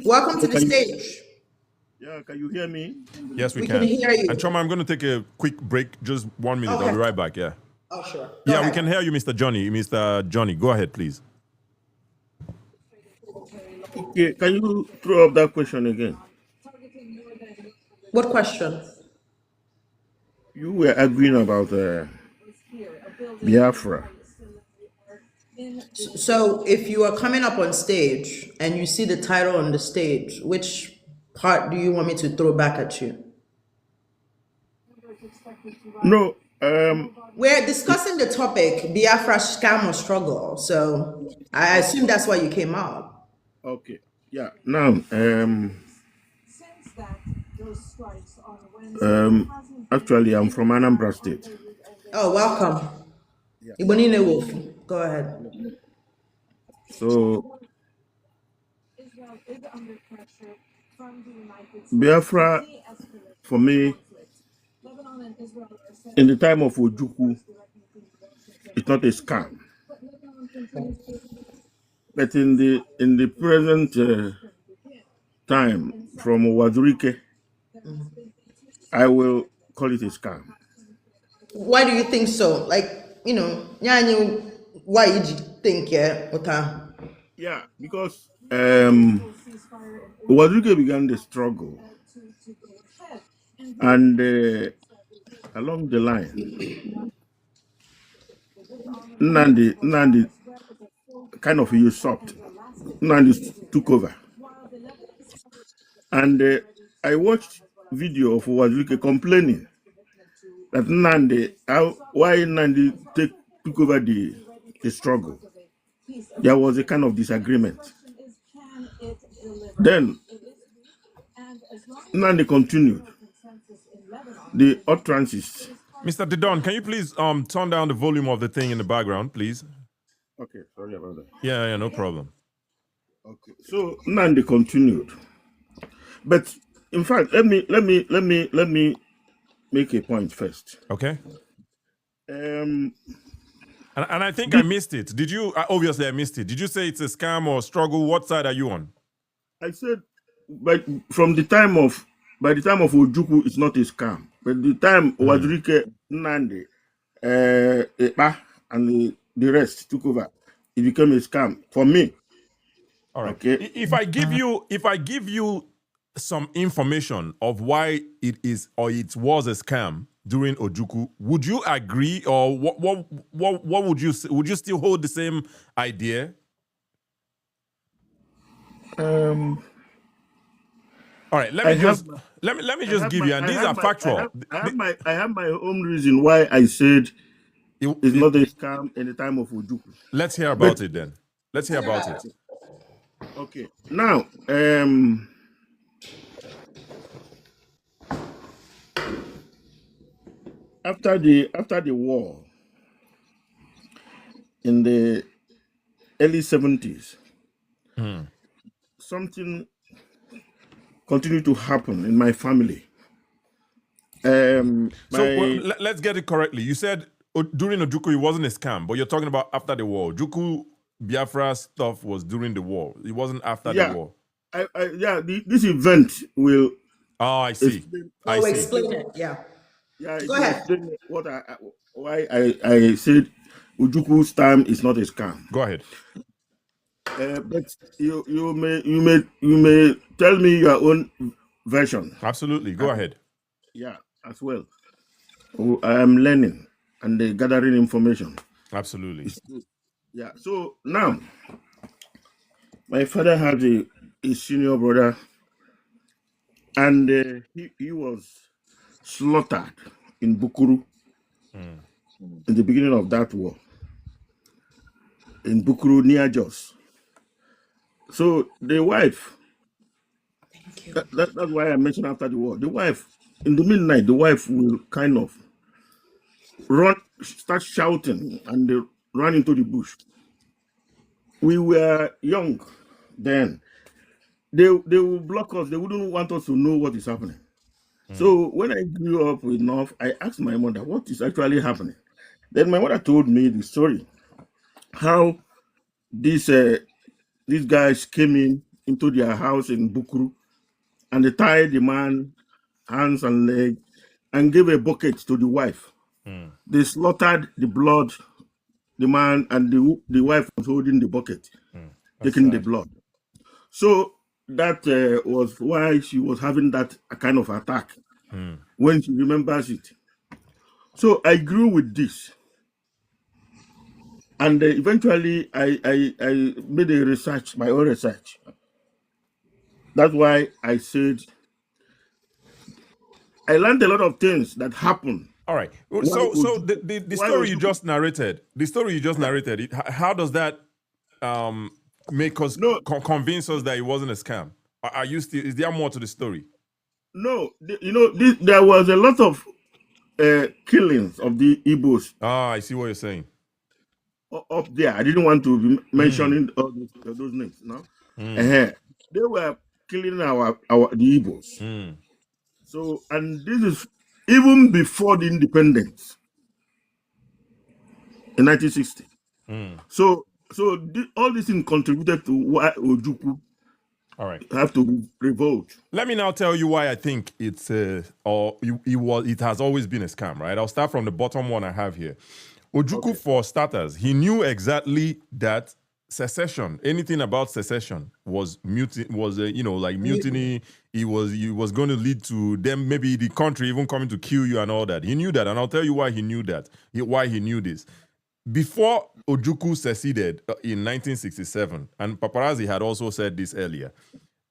Welcome to So the stage. can you hear me? Yes, we We can. can hear you. And Chioma, I'm going to take a quick break, just 1 minute. I'll be right back. Yeah. Oh, sure. Go Yeah, ahead. we can hear you, Mr. Johnny. Mr. Johnny, go ahead, please. Okay, can you throw up that question again? What question? You were arguing about Biafra. So, if you are coming up on stage and you see the title on the stage, which part do you want me to throw back at you? No, We're discussing the topic Biafra scam or struggle. So, I assume that's why you came up. okay. Yeah. Now, actually, I'm from Anambra State. Oh, welcome. Ibonine Wolf. Go ahead. So, Biafra, for me, in the time of Ojukwu, it's not a scam. But in the present time, from Wazurike, I will call it a scam. Why do you think so? Like, why did you think, yeah? Okay. Yeah, because Wazurike began the struggle, and along the line, Nandi kind of usurped. Nandi took over, and I watched video of Wazurike complaining that why Nandi took over the struggle. There was a kind of disagreement. Then Nandi continued the utterances. Mr. Didon, can you please turn down the volume of the thing in the background, please? Okay, sorry about that. Yeah, no problem. Okay, so Nandi continued, but in fact, let me make a point first. Okay. And I think I missed it. Did you? Obviously, I missed it. Did you say it's a scam or struggle? What side are you on? I said, by the time of Ojukwu, it's not a scam. But the time Wazurike, Nandi, Epa, and the rest took over, it became a scam for me. All right. Okay. If I give you some information of why it is or it was a scam during Ojukwu, would you agree, or what would you say? Would you still hold the same idea? All right, let me just give you, and these are factual. I have my own reason why I said it's not a scam in the time of Ojukwu. Let's hear about it then. Let's hear about it. Okay. Now, after the war in the early 70s, something continued to happen in my family. Let's get it correctly. You said during Ojukwu it wasn't a scam, but you're talking about after the war. Ojukwu Biafra stuff was during the war. It wasn't after the war. This event will. Oh, I see. Explain it. Yeah. Yeah. Go ahead. Why I said Ojukwu's time is not a scam. Go ahead. But you may tell me your own version. Absolutely. Go ahead. Yeah, as well. I am learning and gathering information. Absolutely. Yeah. So now, my father had a senior brother, and he was slaughtered in Bukuru in the beginning of that war. In Bukuru, near Jos. So the wife, that's why I mentioned after the war. The wife, in the midnight, the wife will kind of start shouting, and they run into the bush. We were young then. They will block us. They wouldn't want us to know what is happening. So when I grew up enough, I asked my mother what is actually happening. Then my mother told me the story, how these guys came in into their house in Bukuru, and they tied the man hands and legs and gave a bucket to the wife. They slaughtered the blood, the man, and the wife was holding the bucket, taking the blood. So that was why she was having that kind of attack when she remembers it. So I grew with this. And eventually I made a research, my own research. That's why I said I learned a lot of things that happened. All right. Why So Ojuku- the why story you Ojuku- just narrated, how does that make us No, convince us that it wasn't a scam? Are you still? Is there more to the story? no, there was a lot of killings of the Igbos Ah, I see what you're saying. up there. I didn't want to be mentioning all those names. No, they were killing the Igbos. So, and this is even before the independence in 1960. So all these things contributed to why Ojukwu All right. have to revolt. Let me now tell you why I think it's it has always been a scam, right? I'll start from the bottom one I have here. Ojukwu, for starters, he knew exactly that secession, anything about secession was mutiny. He was going to lead to them, maybe the country even coming to kill you and all that. He knew that, and I'll tell you why he knew that. Why he knew this. Before Ojukwu seceded in 1967, and Paparazzi had also said this earlier,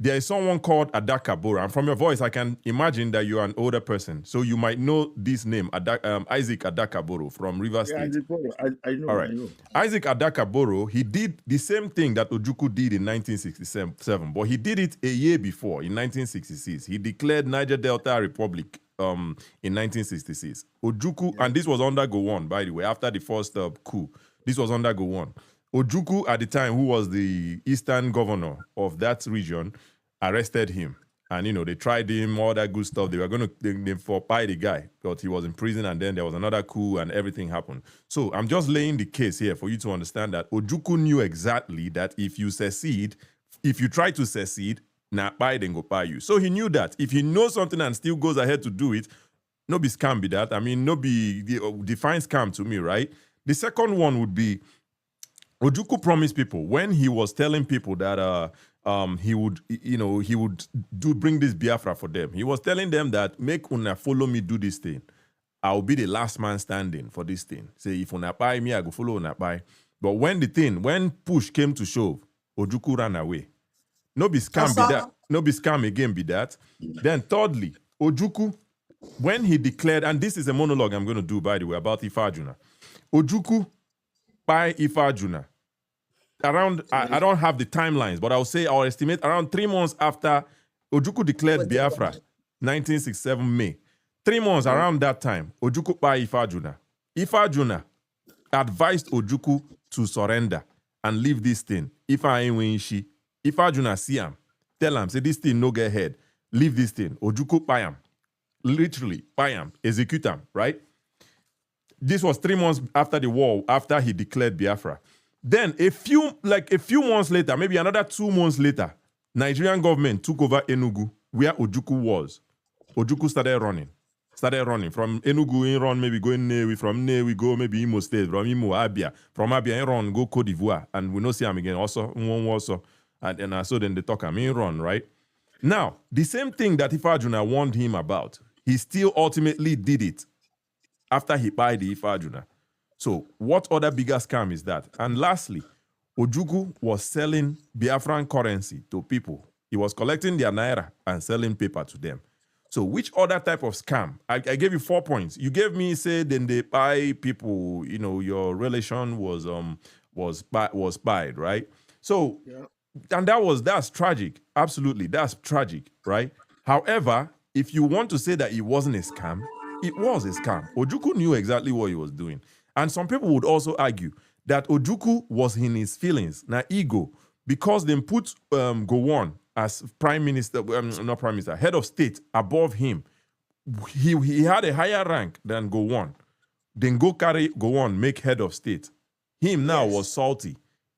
there is someone called Adakaboro. And from your voice, I can imagine that you're an older person. So you might know this name, Isaac Adakaboro from Rivers State. I know. All right. I know. Isaac Adakaboro, he did the same thing that Ojukwu did in 1967, but he did it a year before, in 1966. He declared Niger Delta Republic in 1966. Ojukwu, and this was under Gowon, by the way, after the first coup. This was under Gowon. Ojukwu, at the time, who was the eastern governor of that region, arrested him. And, they tried him, all that good stuff. They were going to forfeit the guy, but he was in prison, and then there was another coup, and everything happened. So I'm just laying the case here for you to understand that Ojukwu knew exactly that if you try to secede, buy, then go buy you. So he knew that. If he knows something and still goes ahead to do it, no be scam be that. I mean, no be define scam to me, right? The second one would be Ojukwu promised people when he was telling people that he would bring this Biafra for them. He was telling them that make una follow me do this thing. I'll be the last man standing for this thing. Say if una buy me, I go follow una buy. But when push came to shove, Ojukwu ran away. No be scam be that. No be scam again be that. Then thirdly, Ojukwu, when he declared, and this is a monologue I'm going to do, by the way, about Ifajuna. Ojukwu by Ifajuna. Around, I don't have the timelines, but I'll estimate around 3 months after Ojukwu declared Biafra, 1967 May. 3 months around that time, Ojukwu by Ifajuna. Ifajuna advised Ojukwu to surrender and leave this thing. Ifajuna see him, tell him, say this thing no get head, leave this thing. Ojukwu buy him, literally buy him, execute him, right? This was 3 months after the war, after he declared Biafra. Then a few months later, maybe another 2 months later, Nigerian government took over Enugu, where Ojukwu was. Ojukwu started running from Enugu. He run, maybe going Newi. From Newi, go maybe Imo State. From Imo, Abia. From Abia, he run, go Cote d'Ivoire, and we no see him again. Also, and so then they talk him. He run, right? Now, the same thing that Ifajuna warned him about, he still ultimately did it after he buy the Ifajuna. So, what other bigger scam is that? And lastly, Ojukwu was selling Biafran currency to people. He was collecting their naira and selling paper to them. So, which other type of scam? I gave you 4 points. You gave me, say, then they buy people. Your relation was spied, right? So, and that's tragic. Absolutely, that's tragic, right? However, if you want to say that it wasn't a scam, it was a scam. Ojukwu knew exactly what he was doing. And some people would also argue that Ojukwu was in his feelings, na ego, because they put Gowon as prime minister, not prime minister, head of state above him. He had a higher rank than Gowon. Then go carry Gowon, make head of state. Him now was salty.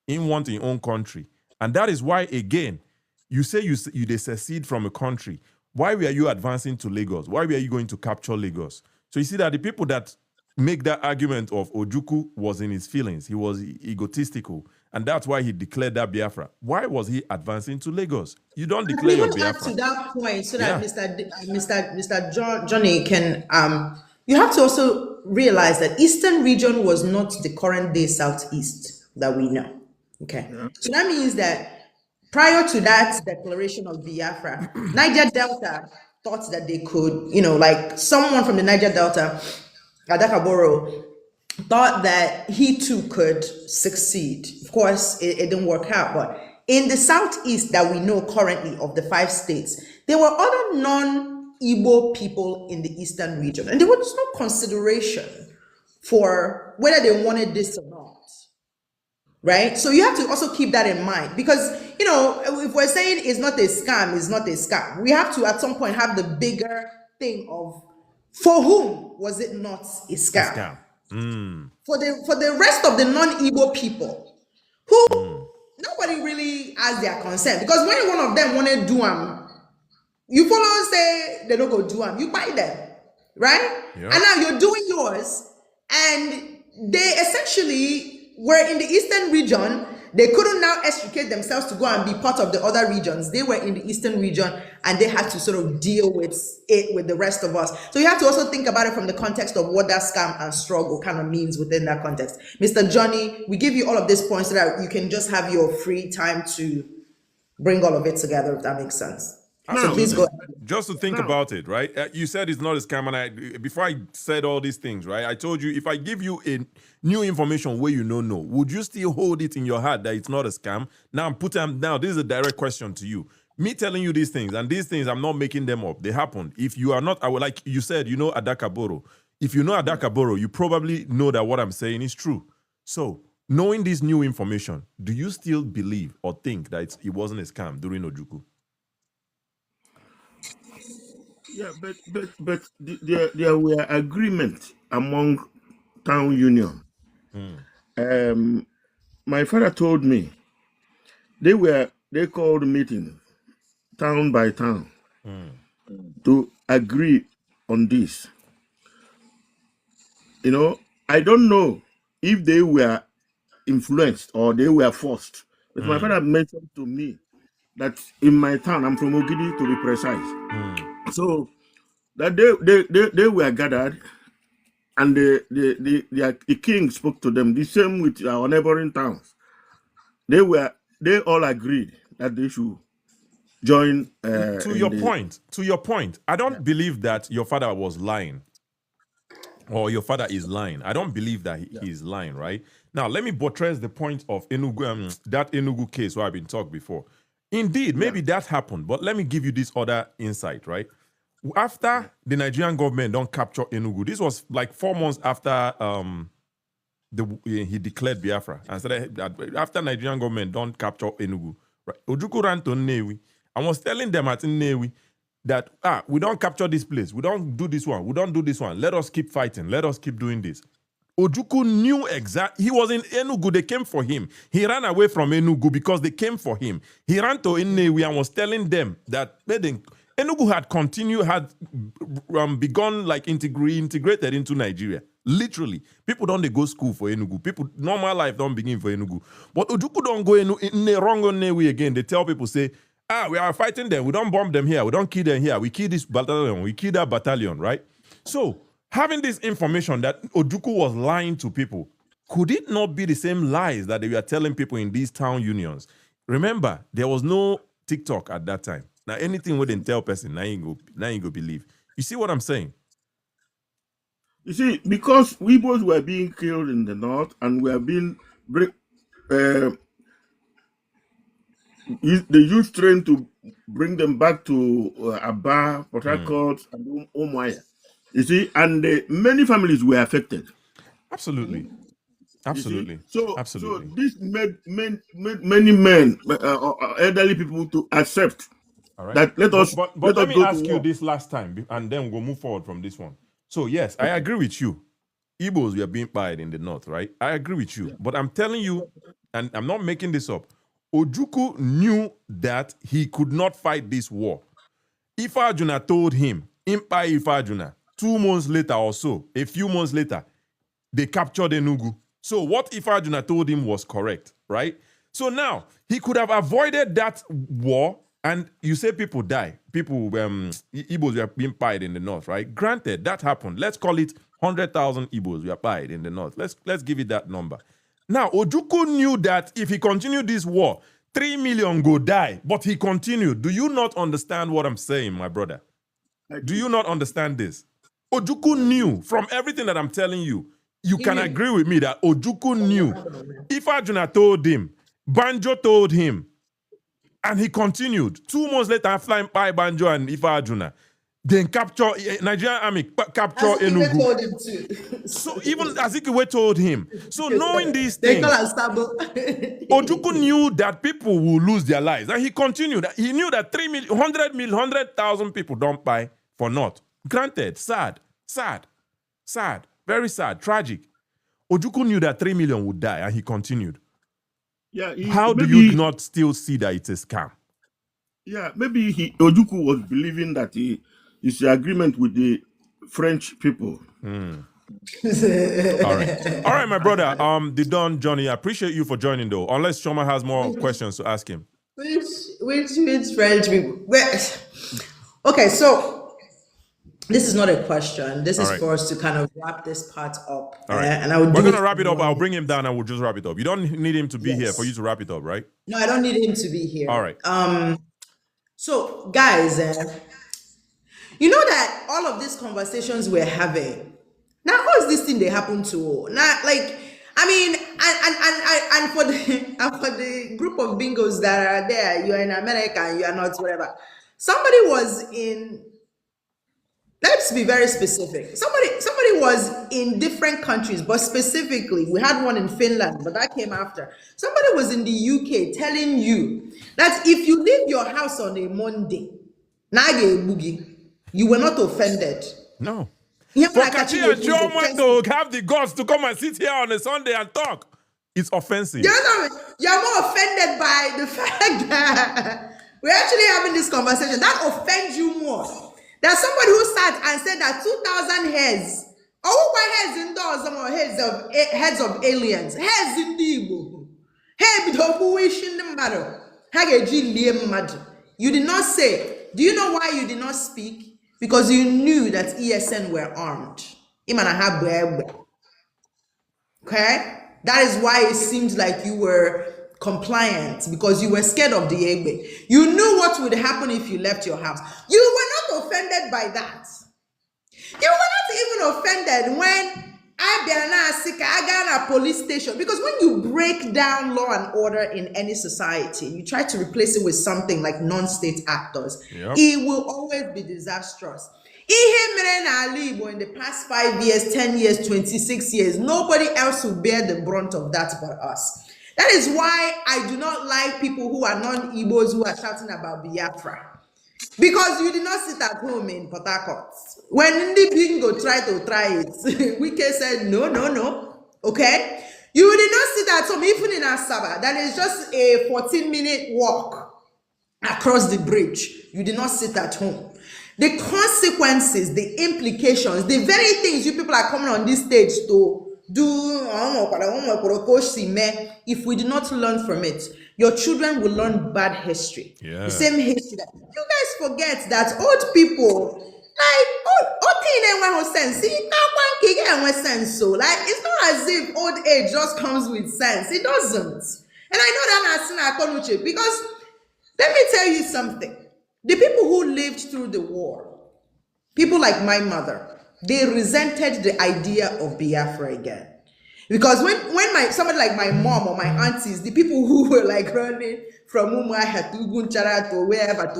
He wanted his own country. And that is why, again, you say you they secede from a country. Why were you advancing to Lagos? Why were you going to capture Lagos? So you see that the people that make that argument of Ojukwu was in his feelings, he was egotistical, and that's why he declared that Biafra. Why was he advancing to Lagos? You don't I declare can your even add Biafra. to that point so that Yeah. Mr. Johnny can you have to also realize that Eastern region was not the current day Southeast that we know. Okay. Yeah. So that means that prior to that declaration of Biafra, Niger Delta thought that they could, like someone from the Niger Delta, Adakaboro, thought that he too could succeed. Of course, it didn't work out, but in the Southeast that we know currently of the 5 states, there were other non-Igbo people in the Eastern region, and there was no consideration for whether they wanted this or not. Right? So you have to also keep that in mind because, if we're saying it's not a scam, it's not a scam, we have to at some point have the bigger thing of for whom was it not a scam? Scam. For the rest of the non-Igbo people who nobody really has their consent, because when one of them want to do you follow say they don't go do you buy them, right? Yeah. And now you're doing yours, and they essentially were in the Eastern region. They couldn't now extricate themselves to go and be part of the other regions. They were in the Eastern region, and they had to sort of deal with it with the rest of us. So you have to also think about it from the context of what that scam and struggle kind of means within that context. Mr. Johnny, we give you all of these points so that you can just have your free time to bring all of it together, if that makes sense. So please go ahead. Just to think about it, right? You said it's not a scam, and before I said all these things, right? I told you if I give you a new information where you don't know, would you still hold it in your heart that it's not a scam? Now this is a direct question to you. Me telling you these things, and these things I'm not making them up. They happened. If you are not, like you said, Adakaboro. If you know Adakaboro, you probably know that what I'm saying is true. So knowing this new information, do you still believe or think that it wasn't a scam during Ojukwu? Yeah, but there were agreements among town union. My father told me they called meeting town by town to agree on this. I don't know if they were influenced or they were forced. But my father mentioned to me that in my town, I'm from Ogidi to be precise. So that they were gathered, and the king spoke to them. The same with our neighboring towns. They all agreed that they should join. To your point, I don't believe that your father was lying or your father is lying. I don't believe that he is lying, right? Now, let me buttress the point of Enugu, that Enugu case where I've been talked before. Indeed, maybe that happened, but let me give you this other insight, right? After the Nigerian government don't capture Enugu, this was like 4 months after he declared Biafra, and said that after Nigerian government don't capture Enugu, right? Ojukwu ran to Nnewi and was telling them at Nnewi that we don't capture this place, we don't do this one, we don't do this one. Let us keep fighting, let us keep doing this. Ojukwu knew he was in Enugu, they came for him. He ran away from Enugu because they came for him. He ran to Nnewi and was telling them that Enugu had begun like integrated into Nigeria. Literally. People don't go school for Enugu. People, normal life don't begin for Enugu. But Ojukwu don't go in the wrong way again. They tell people, say, we are fighting them. We don't bomb them here. We don't kill them here. We kill this battalion. We kill that battalion, right? So, having this information that Ojukwu was lying to people, could it not be the same lies that they were telling people in these town unions? Remember, there was no TikTok at that time. Now, anything we didn't tell person, now you go believe. You see what I'm saying? You see, because we both were being killed in the north, and we are being the youth trained to bring them back to Aba, Port Harcourt, and Umuahia. You see, and many families were affected. Absolutely. Absolutely. So Absolutely. this made many men, elderly people, to accept that let us let me go ask to you war. this last time, and then we'll move forward from this one. So yes, I agree with you. Igbos were being buried in the north, right? I agree with you. But I'm telling you, and I'm not making this up, Ojukwu knew that he could not fight this war. Ifeajuna told him, Impa Ifeajuna, 2 months later or so, a few months later, they captured Enugu. So what Ifeajuna told him was correct, right? So now, he could have avoided that war, and you say people die. People, Igbos were being pied in the north, right? Granted, that happened. Let's call it 100,000 Igbos were pied in the north. Let's give it that number. Now, Ojukwu knew that if he continued this war, 3 million go die, but he continued. Do you not understand what I'm saying, my brother? Do you not understand this? Ojukwu knew from everything that I'm telling you. You can agree with me that Ojukwu knew. Ifeajuna told him, Banjo told him, and he continued. 2 months later, flying by Banjo and Ifeajuna, then capture Nigerian army, capture Enugu. Told him too. So even Azikiwe told him. So knowing these They things, call us Sabo. Ojukwu knew that people will lose their lives, and he continued. He knew that 3 million, 100,000 people don't buy for naught. Granted, sad, very sad, tragic. Ojukwu knew that 3 million would die, and he continued. Yeah. How do you not still see that it's a scam? Yeah, maybe Ojukwu was believing that it's an agreement with the French people. All right, my brother. The Don Johnny, I appreciate you for joining though. Unless Chioma has more questions to ask him. Which French people? Okay, so this is not a question. This is right. for us to kind of wrap this part up. All right. And I would We're do gonna it wrap it up. tomorrow. I'll bring him down and we'll just wrap it up. You don't need him to be here Yes. for you to wrap it up, right? No, I don't need him to be here. All right. So guys, you know that all of these conversations we're having, now how is this thing they happen to? Now, like, I mean, and for the group of bingos that are there, you're in America and you are not, whatever. Somebody was in, let's be very specific. Somebody was in different countries, but specifically, we had one in Finland, but that came after. Somebody was in the UK telling you that if you leave your house on a Monday, you were not offended. No. Yeah, For like Kachi actually and Chioma to have the guts to come and sit here on a Sunday and talk, it's offensive. You're more offended by the fact that we're actually having this conversation. That offends you more. There's somebody who sat and said that 2,000 heads, why heads indoors or heads of aliens, heads in the Igbo, head wishing the matter. You did not say. Do you know why you did not speak? Because you knew that ESN were armed. Okay? That is why it seemed like you were compliant, because you were scared of the Egbe. You knew what would happen if you left your house. You were not offended by that. You were not even offended when I got a police station, because when you break down law and order in any society, you try to replace it with something like non-state actors. Yep. It will always be disastrous. In the past 5 years, 10 years, 26 years, nobody else will bear the brunt of that but us. That is why I do not like people who are non-Igbos who are shouting about Biafra. Because you did not sit at home in Port Harcourt. When Ndi Bingo tried to try it, Wike said, no. Okay? You did not sit at home, even in Asaba. That is just a 14-minute walk across the bridge. You did not sit at home. The consequences, the implications, the very things you people are coming on this stage to do, if we do not learn from it, your children will learn bad history. Yeah. The same history that you guys forget that old people, like old thing ain't sense. See, sense. So like it's not as if old age just comes with sense. It doesn't. And I know that because let me tell you something. The people who lived through the war, people like my mother, they resented the idea of Biafra again. Because when somebody like my mom or my aunties, the people who were like running from Umuahia to Gunchara to wherever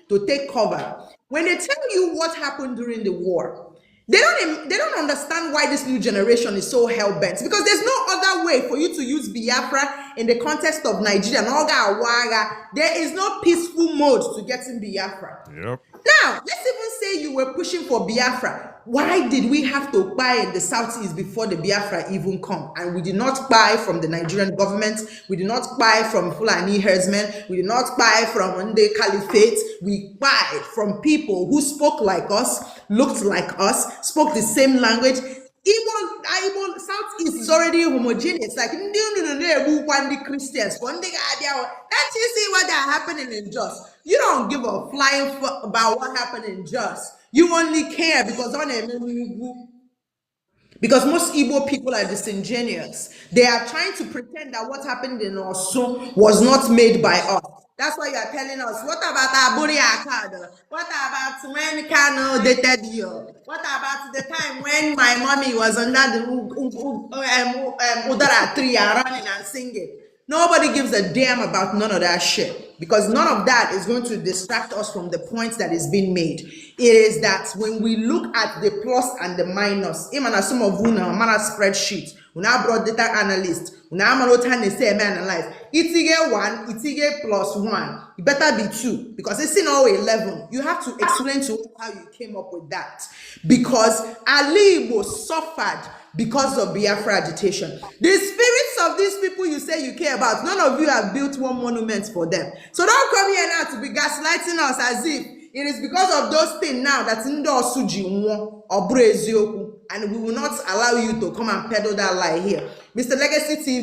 to take cover, when they tell you what happened during the war, they don't understand why this new generation is so hell-bent, because there's no other way for you to use Biafra in the context of Nigeria. There is no peaceful mode to getting Biafra. Yep. Now, let's even say you were pushing for Biafra. why did we have to buy in the Southeast before the Biafra even come? And we did not buy from the Nigerian government. We did not buy from Fulani herdsmen. We did not buy from Nde Caliphate. We buy from people who spoke like us, looked like us, spoke the same language. Igbo Southeast is already homogeneous. Like the Christians, can't you see what are happening in Jos? You don't give a flying fuck about what happened in Jos. You only care because most Igbo people are disingenuous. They are trying to pretend that what happened in Osun was not made by us. That's why you are telling us, what about Aburi Akad? What about when Kano dated you? What about the time when my mommy was under the Udara tree and running and singing? Nobody gives a damn about none of that shit, because none of that is going to distract us from the point that is being made. It is that when we look at the plus and the minus, even as some of you now, man, a spreadsheet, we now brought data analyst, we now man they say man analyze. It's one, it's plus one. It better be two, because it's in all 11. You have to explain to us how you came up with that, because Ali was suffered because of Biafra agitation. The spirits of these people you say you care about, none of you have built one monument for them. So don't come here now to be gaslighting us as if it is because of those things now that Ndo Suji or Brezioku, and we will not allow you to come and peddle that lie here. Mr. Legacy TV.